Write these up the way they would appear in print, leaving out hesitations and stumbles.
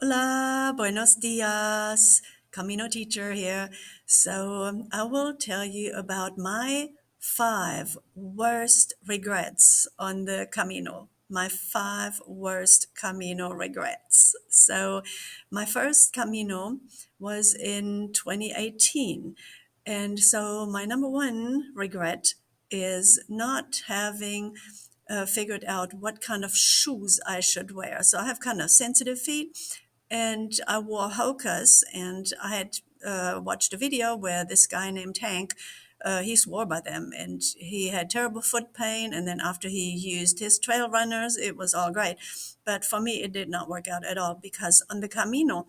Hola, buenos dias. Camino teacher here. I will tell you about my 5 worst regrets on the Camino. My 5 worst Camino regrets. My first Camino was in 2018. And so, my number one regret is not having figured out what kind of shoes I should wear. So, I have kind of sensitive feet and I wore Hoka's, and I had watched a video where this guy named Hank, he swore by them, and he had terrible foot pain. And then after he used his trail runners, it was all great. But for me, it did not work out at all because on the Camino,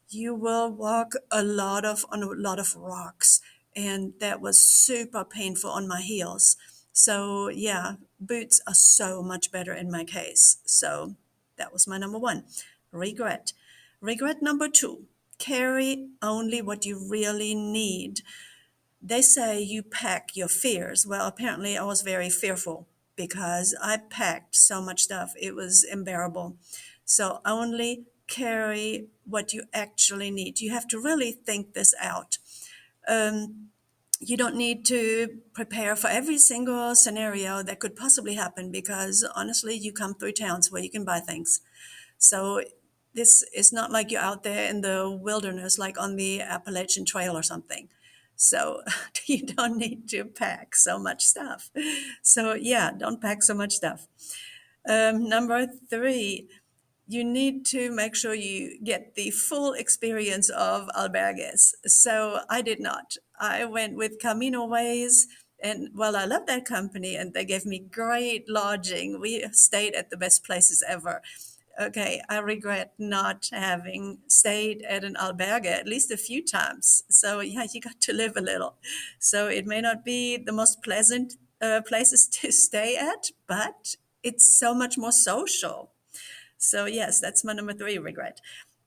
you will walk on a lot of rocks, and that was super painful on my heels. So yeah, boots are so much better in my case. So that was my number one regret. Regret number two, carry only what you really need. They say you pack your fears. Well, apparently I was very fearful because I packed so much stuff. It was unbearable. So only carry what you actually need. You have to really think this out. You don't need to prepare for every single scenario that could possibly happen because honestly, you come through towns where you can buy things. So this is not like you're out there in the wilderness, like on the Appalachian Trail or something. So you don't need to pack so much stuff. So yeah, don't pack so much stuff. Number three, you need to make sure you get the full experience of albergues. So I did not. I went with Camino Ways, and well, I love that company, and they gave me great lodging. We stayed at the best places ever. Okay, I regret not having stayed at an albergue at least a few times. So yeah, you got to live a little. So it may not be the most pleasant places to stay at, but it's so much more social. So yes, that's my number three regret.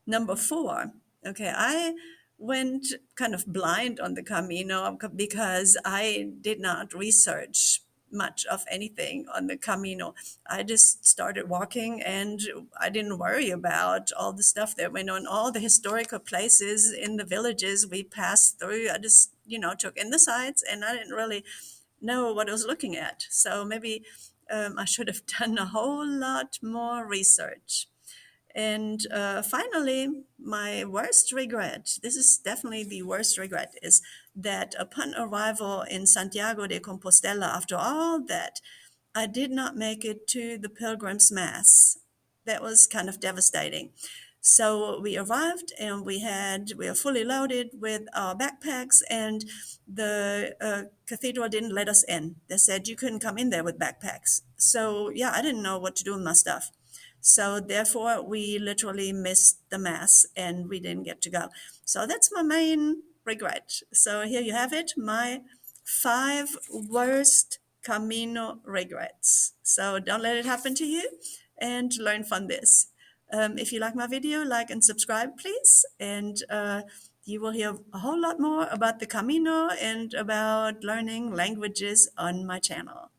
Number four, okay, I went kind of blind on the Camino because I did not research much of anything on the Camino. I just started walking and I didn't worry about all the stuff that went on, all the historical places in the villages we passed through. I just, took in the sights and I didn't really know what I was looking at. So maybe I should have done a whole lot more research. And finally, my worst regret, this is definitely the worst regret, is that upon arrival in Santiago de Compostela, after all that, I did not make it to the Pilgrim's Mass. That was kind of devastating. So we arrived and we were fully loaded with our backpacks, and the cathedral didn't let us in. They said you couldn't come in there with backpacks. So yeah, I didn't know what to do with my stuff. So therefore, we literally missed the mass and we didn't get to go. So that's my main regret. So here you have it, my 5 worst Camino regrets. So don't let it happen to you and learn from this. If you like my video, like and subscribe, please. And you will hear a whole lot more about the Camino and about learning languages on my channel.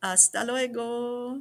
Hasta luego.